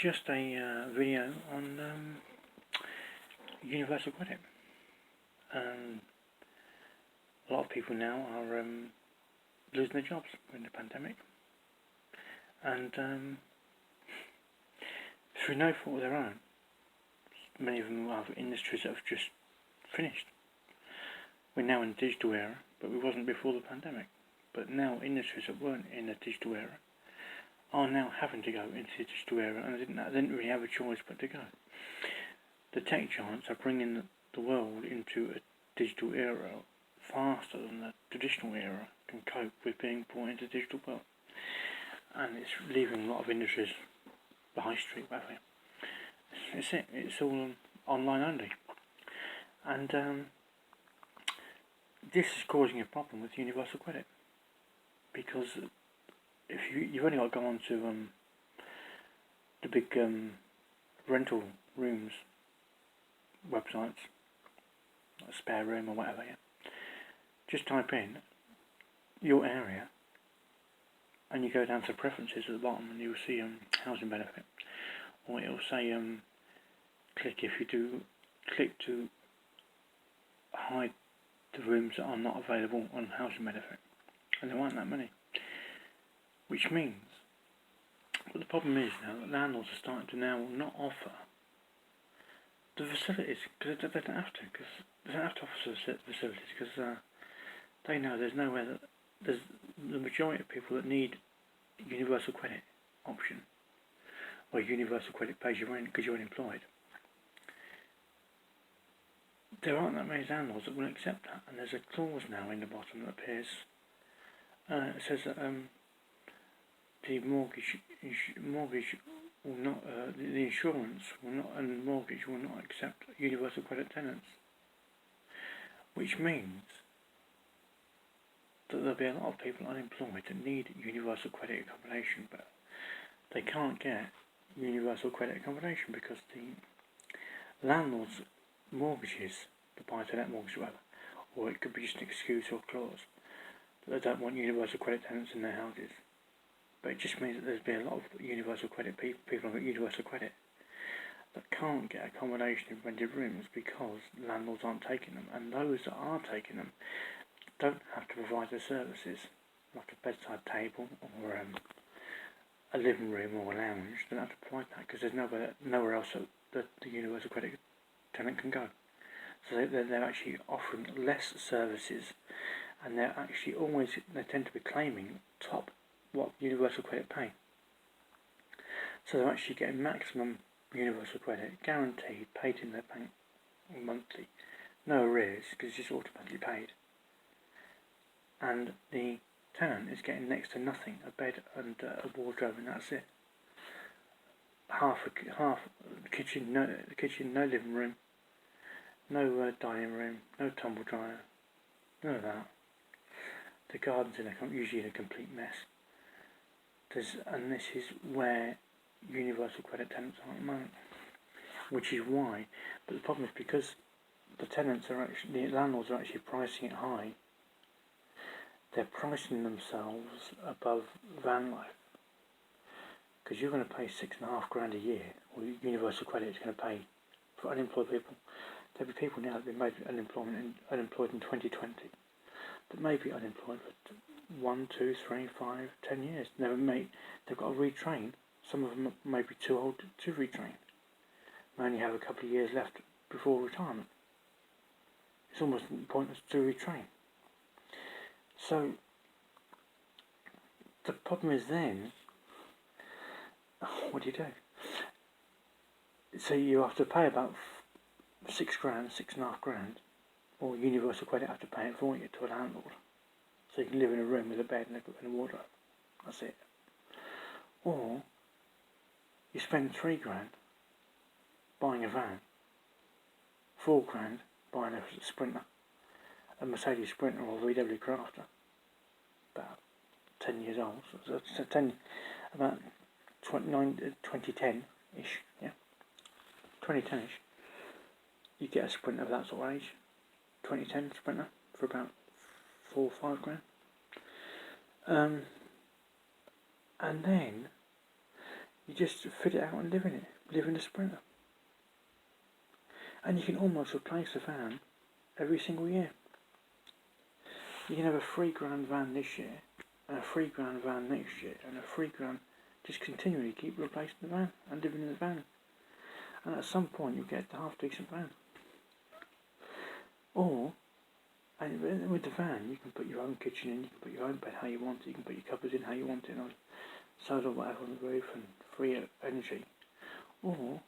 just a video on universal credit. A lot of people now are losing their jobs in the pandemic, and through no fault of their own. Many of them have industries that have just finished. We're now in the digital era, but we wasn't before the pandemic. But now industries that weren't in the digital era are now having to go into the digital era, and they didn't really have a choice but to go. The tech giants are bringing the world into a digital era faster than the traditional era can cope with being brought into the digital world. And it's leaving a lot of industries, the high street, whatever. It's all online only. And this is causing a problem with universal credit. Because if you've only got to go on to the big rental rooms websites, like Spare Room or whatever, yeah. Just type in your area, and you go down to preferences at the bottom, and you'll see housing benefit, or it'll say click to hide the rooms that are not available on housing benefit, and there aren't that many. Which means, but the problem is now that landlords are starting to now not offer the facilities because they don't have to, offer facilities because they know there's nowhere that there's the majority of people that need universal credit option, or universal credit pays your rent because you're unemployed. There aren't that many landlords that will accept that, and there's a clause now in the bottom that appears. It says that the mortgage will not, the insurance will not, and the mortgage will not accept universal credit tenants, which means that there'll be a lot of people unemployed that need universal credit accommodation, but they can't get universal credit accommodation because the landlord's mortgages, the buy-to-let mortgage, or whatever, or it could be just an excuse or clause that they don't want universal credit tenants in their houses. But it just means that there's been a lot of universal credit people on universal credit that can't get accommodation in rented rooms because landlords aren't taking them, and those that are taking them don't have to provide the services like a bedside table or a living room or a lounge. They don't have to provide that because there's nowhere else that the universal credit tenant can go. So they're actually offering less services, and they tend to be claiming top what universal credit pay. So they're actually getting maximum universal credit, guaranteed, paid in their bank monthly, no arrears because it's just automatically paid. And the tenant is getting next to nothing, a bed and a wardrobe, and that's it. Half the kitchen, no living room, no dining room, no tumble dryer, none of that. The garden's usually in a complete mess. And this is where universal credit tenants are at the moment, which is why. But the problem is because the landlords are actually pricing it high. They're pricing themselves above van life, because you're going to pay $6,500 a year, or universal credit is going to pay for unemployed people. There'll be people now that have been made unemployed in 2020, that may be unemployed for 1, 2, 3, 5, 10 years. They've got to retrain. Some of them may be too old to retrain. They only have a couple of years left before retirement. It's almost pointless to retrain. So the problem is then, what do you do? So you have to pay about $6,500, or universal credit have to pay it for you to a landlord. So you can live in a room with a bed and a wardrobe. That's it. Or you spend $3,000 buying a van, $4,000 buying a Sprinter, a Mercedes Sprinter or VW Crafter, about 10 years old. So about 2010-ish, yeah, 2010-ish. You get a Sprinter of that sort of age, 2010 Sprinter for about $4 or $5,000. And then You just fit it out and live in it. Live in a Sprinter. And you can almost replace the van every single year. You can have a £3,000 van this year, and a £3,000 van next year, and a £3,000. Just continually keep replacing the van and living in the van. And at some point you'll get a half decent van. Or, and with the van you can put your own kitchen in, you can put your own bed how you want it, you can put your cupboards in how you want it, and solar whatever on the roof and free energy. Or